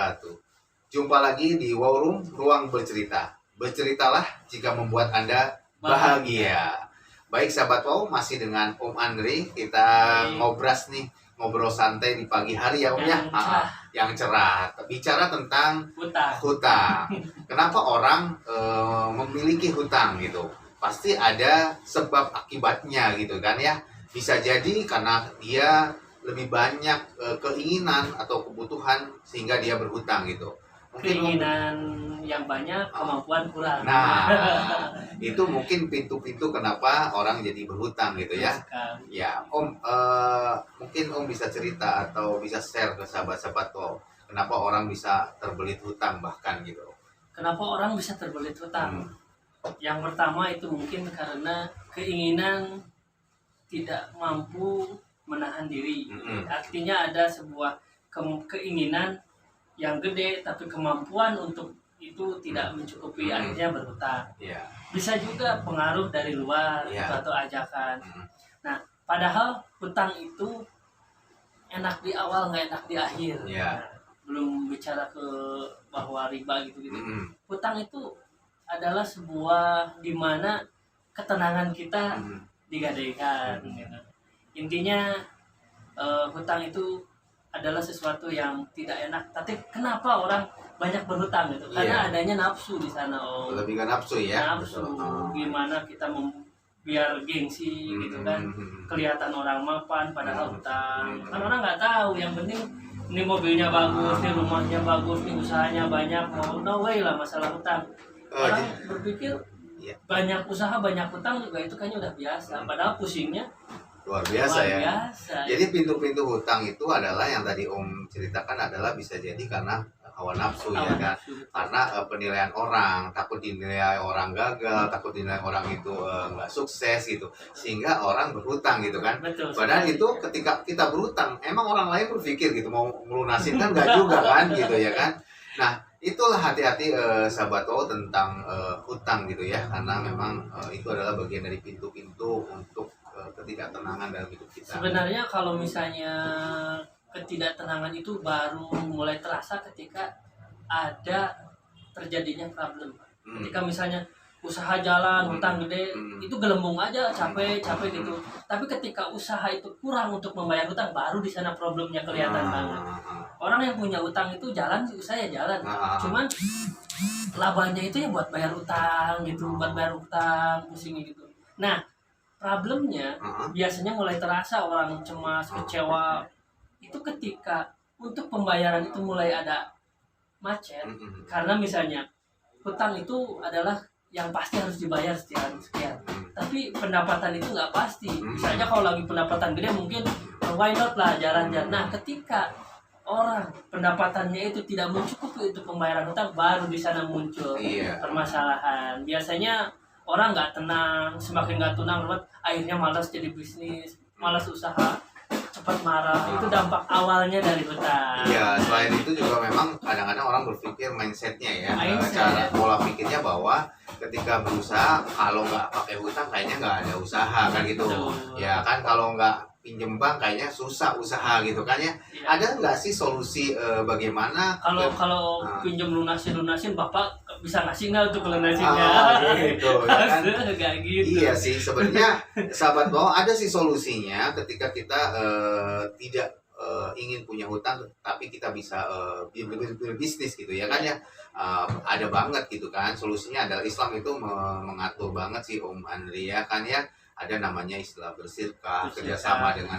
wabarakatuh. Jumpa lagi di Wow Room, Ruang Bercerita. Berceritalah jika membuat Anda bahagia. Baik sahabat Wow, masih dengan Om Andre. Kita ngobrol santai di pagi hari ya Om ya. Yang cerah. Bicara tentang hutang. Kenapa orang memiliki hutang gitu? Pasti ada sebab akibatnya gitu kan ya. Bisa jadi karena dia lebih banyak keinginan atau kebutuhan sehingga dia berhutang gitu. Mungkin keinginan yang banyak, kemampuan kurang. Nah, itu mungkin pintu-pintu kenapa orang jadi berhutang gitu ya. Ya, Om, mungkin Om bisa cerita atau bisa share ke sahabat-sahabat Om, kenapa orang bisa terbelit hutang bahkan gitu. Kenapa orang bisa terbelit hutang? Yang pertama itu mungkin karena keinginan tidak mampu menahan diri. Artinya ada sebuah keinginan yang gede tapi kemampuan untuk itu tidak mencukupi, akhirnya berhutang. Bisa juga pengaruh dari luar atau ajakan. Nah, padahal hutang itu enak di awal nggak enak di akhir. Belum bicara ke bahwa riba gitu-gitu. Hutang itu adalah sebuah dimana ketenangan kita digadaikan. Intinya hutang itu adalah sesuatu yang tidak enak. Tapi kenapa orang banyak berhutang gitu? Karena adanya nafsu di sana. Lebih ke nafsu ya. Nafsu. Gimana kita biar gengsi gitu kan? Kelihatan orang mapan padahal hutang. Kan orang nggak tahu. Yang penting ini mobilnya bagus, ini rumahnya bagus, ini usahanya banyak. No way lah masalah hutang. Orang berpikir banyak usaha banyak hutang juga itu kayaknya udah biasa. Padahal pusingnya luar biasa ya. Jadi pintu-pintu hutang itu adalah yang tadi Om ceritakan adalah bisa jadi karena hawa nafsu ya kan. Karena penilaian orang, takut dinilai orang gagal, takut dinilai orang itu nggak sukses gitu. Sehingga orang berhutang gitu kan. Padahal itu ketika kita berhutang, emang orang lain berpikir gitu mau melunasin kan nggak juga kan gitu ya kan. Nah, itulah hati-hati sahabat Wow tentang hutang gitu ya. Karena memang itu adalah bagian dari pintu-pintu untuk ketidaktenangan dalam hidup kita. Sebenarnya kalau misalnya ketidaktenangan itu baru mulai terasa ketika ada terjadinya problem. Ketika misalnya usaha jalan, hutang gede, itu gelembung aja, capek gitu. Tapi ketika usaha itu kurang untuk membayar hutang, baru di sana problemnya kelihatan banget. Orang yang punya hutang itu jalan, usaha ya jalan. Cuman labanya itu ya buat bayar hutang gitu, buat bayar hutang, pusing gitu. Nah, problemnya biasanya mulai terasa orang cemas, kecewa itu ketika untuk pembayaran itu mulai ada macet. Karena misalnya hutang itu adalah yang pasti harus dibayar sekian. Tapi pendapatan itu nggak pasti. Misalnya kalau lagi pendapatan gede mungkin why not lah jalan-jalan. Nah, ketika orang pendapatannya itu tidak mencukupi untuk pembayaran hutang, baru di sana muncul permasalahan. Biasanya orang nggak tenang, semakin nggak tenang, akhirnya malas jadi bisnis, malas usaha, cepat marah. Itu dampak awalnya dari hutang. Iya, selain itu juga memang kadang-kadang orang berpikir mindsetnya ya, cara pola pikirnya bahwa ketika berusaha kalau nggak pakai hutang kayaknya nggak ada usaha kan gitu. Ya kan kalau nggak pinjem bank kayaknya susah usaha gitu kan ya. Ada nggak sih solusi bagaimana kalau pinjem lunasin bapak bisa ngasih nggak untuk lunasinnya? Gitu ya kan. Gitu. Iya sih sebenarnya sahabat Wow ada sih solusinya ketika kita tidak ingin punya hutang tapi kita bisa berbisnis gitu ya kan ya. Ada banget gitu kan solusinya adalah Islam itu mengatur banget sih Om Andri ya kan ya. Ada namanya istilah bersirkah, kerjasama dengan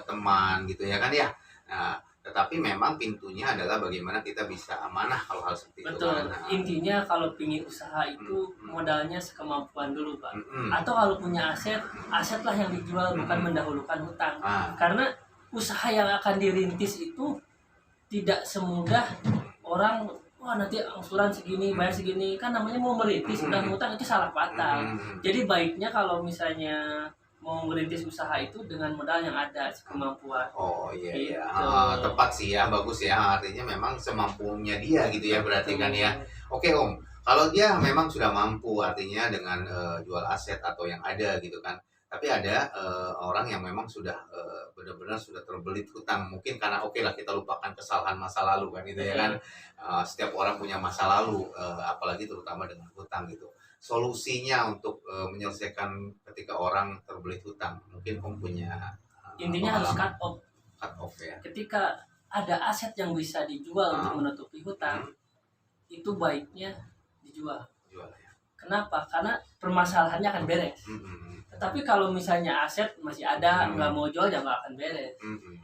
teman gitu ya kan ya. Nah, tetapi memang pintunya adalah bagaimana kita bisa amanah kalau hal seperti itu. Betul. Intinya kalau pingin usaha itu modalnya sekemampuan dulu Pak. Atau kalau punya asetlah yang dijual, bukan mendahulukan hutang. Karena usaha yang akan dirintis itu tidak semudah orang nanti angsuran segini, bayar segini, kan namanya mau merintis, udah ngutang itu salah patah. Jadi baiknya kalau misalnya mau merintis usaha itu dengan modal yang ada, kemampuan. Oh iya, tepat sih ya, bagus ya, artinya memang semampunya dia gitu ya berarti kan ya. Oke Om, kalau dia memang sudah mampu artinya dengan jual aset atau yang ada gitu kan, Tapi ada orang yang memang sudah benar-benar sudah terbelit hutang. Mungkin karena oke lah kita lupakan kesalahan masa lalu kan gitu ya kan. Setiap orang punya masa lalu, apalagi terutama dengan hutang gitu. Solusinya untuk menyelesaikan ketika orang terbelit hutang, mungkin Om punya Intinya harus cut off. cut off ya. Ketika ada aset yang bisa dijual untuk menutupi hutang, itu baiknya dijual. Jual ya. Kenapa? Karena permasalahannya akan beres. Tetapi kalau misalnya aset masih ada, nggak mau jual, ya nggak akan beres.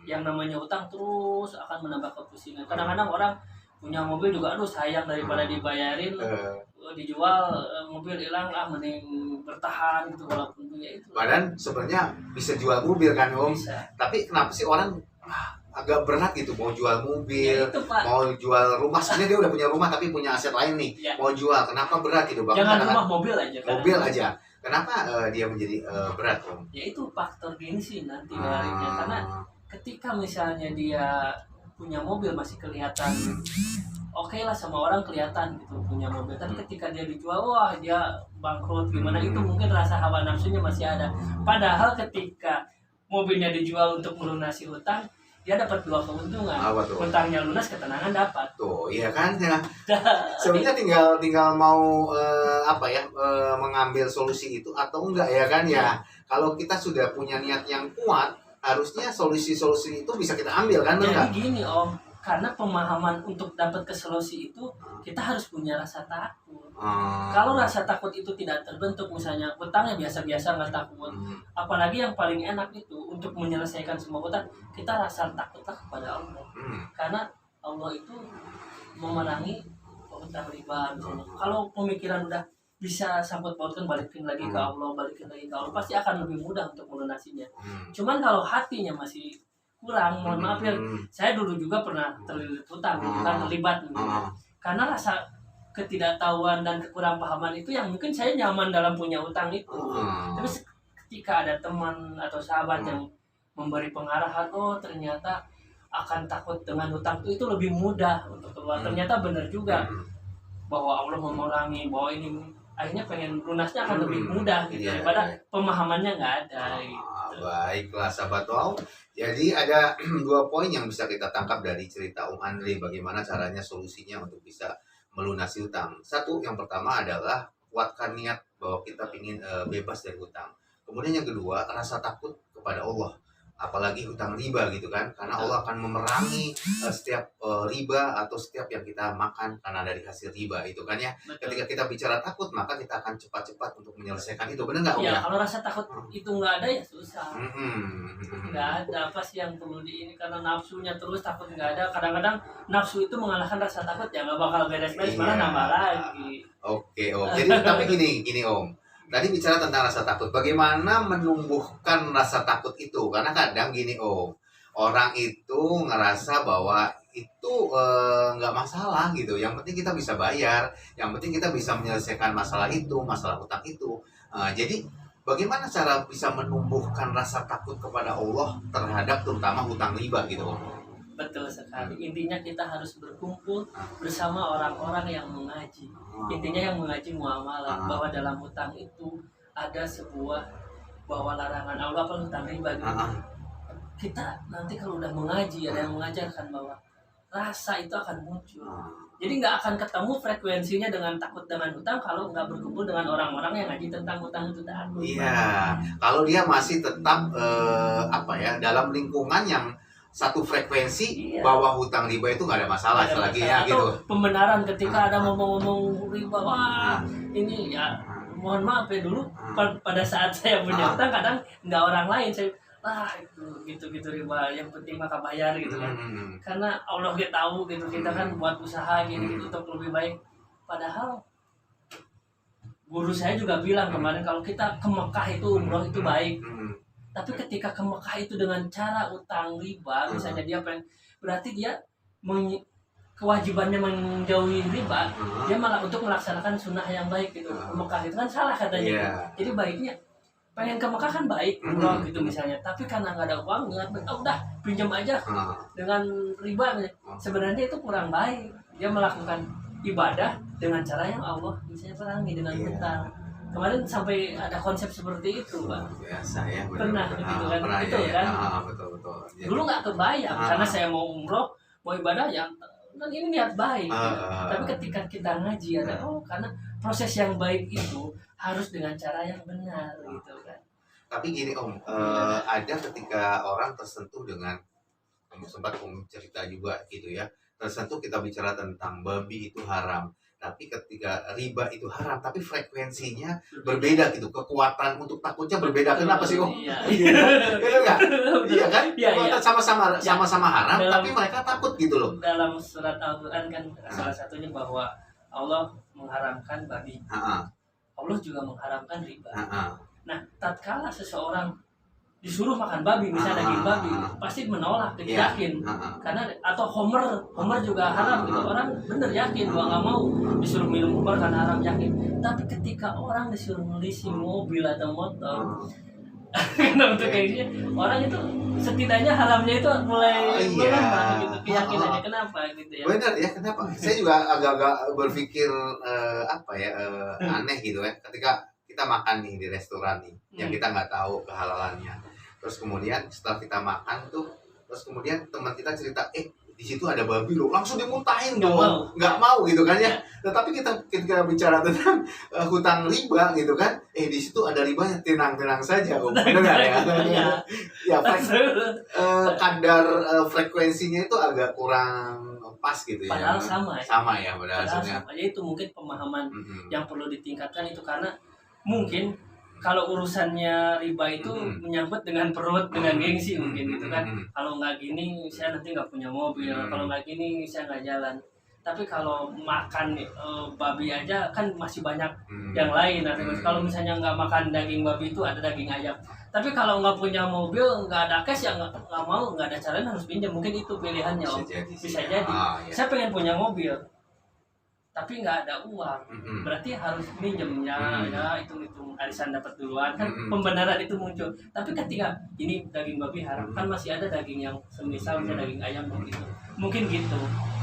Yang namanya hutang terus akan menambah kepusingan. Kadang-kadang orang punya mobil juga, aduh sayang daripada dibayarin, dijual, mobil hilang, mending bertahan gitu walaupun punya itu. Padahal sebenarnya bisa jual mobil kan Om. Bisa. Tapi kenapa sih orang agak berat gitu mau jual mobil, Ya itu, Pak. mau jual rumah, sebenarnya dia udah punya rumah tapi punya aset lain nih, Ya. mau jual, kenapa berat gitu Bang? Jangan Karena rumah, mobil aja. mobil aja, kenapa dia menjadi berat Om? Ya itu faktor gengsi nanti baliknya. Karena ketika misalnya dia punya mobil masih kelihatan oke lah sama orang, kelihatan gitu punya mobil, tapi ketika dia dijual, wah dia bangkrut gimana, itu mungkin rasa hawa nafsunya masih ada. Padahal ketika mobilnya dijual untuk melunasi hutang, dia dapat dua keuntungan. Hutangnya lunas, ketenangan dapat. Tuh, iya kan ya. Sebenarnya tinggal mau mengambil solusi itu atau enggak ya kan ya. Kalau kita sudah punya niat yang kuat, harusnya solusi-solusi itu bisa kita ambil kan, Jadi enggak? gini Om, karena pemahaman untuk dapat ke solusi itu kita harus punya rasa takut. Kalau rasa takut itu tidak terbentuk, misalnya hutangnya biasa-biasa nggak takut, apalagi yang paling enak itu untuk menyelesaikan semua hutang, kita rasa takutlah kepada Allah. Karena Allah itu memerangi hutang riba. Kalau pemikiran udah bisa sangkut pautkan, balikin lagi ke Allah, balikin lagi ke Allah, pasti akan lebih mudah untuk melunasinya. Cuman kalau hatinya masih kurang, mohon maaf ya, saya dulu juga pernah terlilit hutang, kan terlibat gitu. Karena rasa ketidaktahuan dan kekurang pahaman itu yang mungkin saya nyaman dalam punya hutang itu. Tapi ketika ada teman atau sahabat yang memberi pengarahan, oh ternyata akan takut dengan hutang itu lebih mudah untuk keluar. Ternyata benar juga bahwa Allah memerangi, bahwa ini akhirnya pengen lunasnya akan lebih mudah gitu, daripada pemahamannya nggak ada gitu. Baiklah sahabat wow. Jadi ada 2 poin yang bisa kita tangkap dari cerita Om Andre, bagaimana caranya solusinya untuk bisa melunasi hutang. Satu, yang pertama adalah kuatkan niat bahwa kita ingin bebas dari hutang. Kemudian yang kedua, rasa takut kepada Allah, apalagi hutang riba gitu kan, karena Allah akan memerangi setiap riba atau setiap yang kita makan karena dari hasil riba itu kan ya. Betul. Ketika kita bicara takut, maka kita akan cepat-cepat untuk menyelesaikan itu, benar nggak Om? Ya, kalau rasa takut itu nggak ada ya susah. Nggak ada apa sih yang perlu di ini, karena nafsunya terus takut nggak ada. Kadang-kadang nafsu itu mengalahkan rasa takut, ya nggak bakal beres-beres, malah nambah lagi. Oke Om. Jadi tapi gini Om. Tadi bicara tentang rasa takut. Bagaimana menumbuhkan rasa takut itu? Karena kadang gini Om, orang itu ngerasa bahwa itu nggak masalah gitu. Yang penting kita bisa bayar, yang penting kita bisa menyelesaikan masalah itu, masalah hutang itu. Jadi bagaimana cara bisa menumbuhkan rasa takut kepada Allah terhadap terutama hutang riba gitu Om? Betul sekali. Intinya kita harus berkumpul bersama orang-orang yang mengaji. Intinya yang mengaji muamalah, bahwa dalam hutang itu ada sebuah bahwa larangan Allah, apa hutang riba gitu. Kita nanti kalau udah mengaji, ada yang mengajarkan bahwa rasa itu akan muncul. Jadi nggak akan ketemu frekuensinya dengan takut dengan hutang kalau nggak berkumpul dengan orang-orang yang ngaji tentang hutang itu tadi. Iya, kalau dia masih tetap dalam lingkungan yang satu frekuensi, bahwa hutang riba itu nggak ada masalah selagi ya gitu. Pembenaran ketika ada ngomong-ngomong riba, wah ini ya mohon maaf ya, dulu pada saat saya punya hutang kadang nggak orang lain, saya itu gitu riba, yang penting maka bayar gitu kan. Karena Allah kita tahu gitu, kita kan buat usaha gitu untuk lebih baik. Padahal guru saya juga bilang kemarin, kalau kita ke Mekah itu umroh itu baik. Tapi ketika ke Mekah itu dengan cara utang riba, misalnya dia berarti dia kewajibannya menjauhi riba, dia malah untuk melaksanakan sunnah yang baik gitu. Ke Mekah itu kan salah katanya. Jadi baiknya pengen ke Mekah kan baik, umroh gitu misalnya. Tapi karena nggak ada uang, udah pinjam aja dengan riba. Sebenarnya itu kurang baik. Dia melakukan ibadah dengan cara yang Allah misalnya perangi dengan hutang. kemarin sampai ada konsep seperti itu, Pak. Biasa ya, Pernah benar-benar. gitu kan. Pernah Itu ya, kan. betul betul. Jadi, Dulu nggak kebayang Ah. karena saya mau umroh, mau ibadah ya kan ini niat baik. Ah. Tapi ketika kita ngaji ada karena proses yang baik itu harus dengan cara yang benar gitu kan. Tapi gini Om, ada ketika orang tersentuh dengan, sempat Om cerita juga gitu ya, tersentuh kita bicara tentang babi itu haram. Tapi ketika riba itu haram, tapi frekuensinya berbeda gitu, kekuatan untuk takutnya berbeda. Kenapa sih Om? Iya. Iya nggak? Iya kan? Iya, iya. Kekuatan sama-sama haram, Dalam- tapi mereka takut gitu loh. Dalam surat Al-Qur'an kan salah satunya bahwa Allah mengharamkan babi. Ah, Allah juga mengharamkan riba. ah. Nah, tatkala seseorang disuruh makan babi, misalnya daging babi, pasti menolak, tidak yakin. Karena atau Homer juga haram gitu. Orang bener yakin bahwa nggak mau disuruh minum Homer karena haram, yakin. Tapi ketika orang disuruh leasing mobil atau motor, untuk kayak gini, orang itu setidaknya haramnya itu mulai berubah gitu keyakinannya. Kenapa gitu ya? Benar ya, kenapa? Saya juga agak-agak berpikir aneh gitu ya. Ketika kita makan nih di restoran nih, yang kita nggak tahu kehalalannya. Terus kemudian setelah kita makan tuh, terus kemudian teman kita cerita, di situ ada babi loh, langsung dimuntahin dong, nggak mau gitu kan ya. Tetapi kita bicara tentang hutang riba gitu kan, di situ ada ribanya, tenang saja Om, benar ya? Ya, kadar frekuensinya itu agak kurang pas gitu ya. Padahal sama ya. Sama ya, padahal sama. Ya itu mungkin pemahaman yang perlu ditingkatkan itu, karena mungkin kalau urusannya riba itu menyangkut dengan perut, dengan gengsi mungkin gitu kan. Kalau nggak gini saya nanti nggak punya mobil, kalau nggak gini saya nggak jalan. Tapi kalau makan babi aja kan masih banyak yang lain. Kalau misalnya nggak makan daging babi itu ada daging ayam. Tapi kalau nggak punya mobil, nggak ada cash, ya nggak mau, nggak ada caranya harus pinjam. Mungkin itu pilihannya Om. Bisa jadi. Ya. Saya pengen punya mobil, tapi nggak ada uang, berarti harus minjemnya. Ya hitung arisan dapat duluan kan, pembenaran itu muncul. Tapi ketika ini daging babi haram, kan masih ada daging yang semisal daging ayam begitu, mungkin gitu.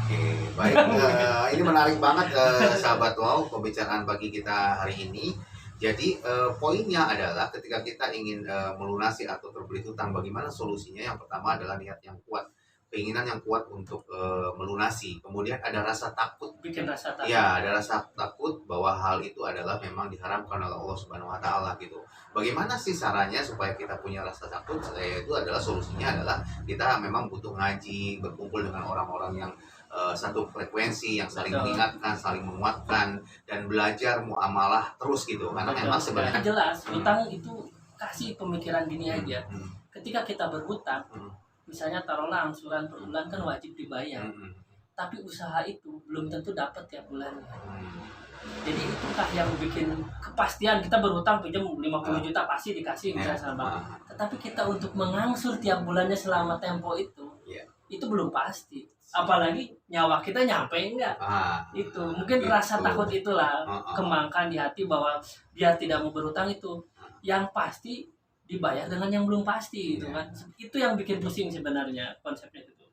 Oke, baik. Ini menarik banget sahabat Wow pembicaraan pagi kita hari ini. Jadi poinnya adalah ketika kita ingin melunasi atau terbelit hutang, bagaimana solusinya? Yang pertama adalah niat yang kuat, keinginan yang kuat untuk melunasi. Kemudian ada rasa takut. Bikin rasa takut. Ya, ada rasa takut bahwa hal itu adalah memang diharamkan oleh Allah Subhanahu Wa Taala gitu. Bagaimana sih caranya supaya kita punya rasa takut? Itu adalah solusinya adalah kita memang butuh ngaji, berkumpul dengan orang-orang yang satu frekuensi, yang saling mengingatkan, saling menguatkan, dan belajar muamalah terus gitu. Karena memang sebenarnya jelas hutang itu kasih pemikiran gini aja. Ketika kita berhutang, misalnya taruhlah angsuran per bulan kan wajib dibayar, tapi usaha itu belum tentu dapat tiap bulannya. Jadi itukah yang bikin kepastian kita berhutang pinjam 50 juta pasti dikasih misalnya sama bank. Tetapi kita untuk mengangsur tiap bulannya selama tempo itu belum pasti. Apalagi nyawa kita nyampe enggak. Itu mungkin rasa takut itulah kembangkan di hati bahwa biar tidak mau berhutang itu yang pasti dibayar dengan yang belum pasti gitu kan. Itu yang bikin pusing sebenarnya konsepnya itu.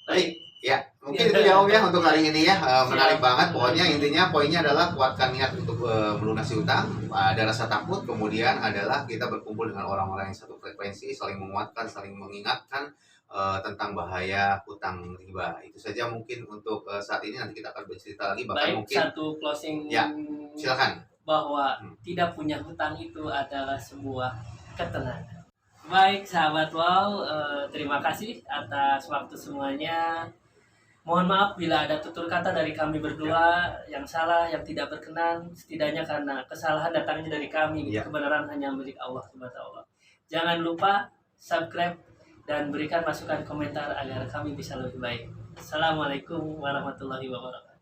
Baik, ya mungkin itu ya Om ya untuk hari ini ya, menarik banget. Pokoknya intinya poinnya adalah kuatkan niat untuk melunasi utang, ada rasa takut, kemudian adalah kita berkumpul dengan orang-orang yang satu frekuensi, saling menguatkan, saling mengingatkan tentang bahaya hutang riba. Itu saja mungkin untuk saat ini, nanti kita akan bercerita lagi. Bahkan baik, mungkin satu closing ya, silakan. Bahwa tidak punya hutang itu adalah sebuah ketenangan. Baik sahabat Wow, terima kasih atas waktu semuanya. Mohon maaf bila ada tutur kata dari kami berdua yang salah, yang tidak berkenan, setidaknya karena kesalahan datangnya dari kami. Kebenaran hanya milik Allah Subhanahu. Jangan lupa subscribe dan berikan masukan komentar agar kami bisa lebih baik. Assalamualaikum warahmatullahi wabarakatuh.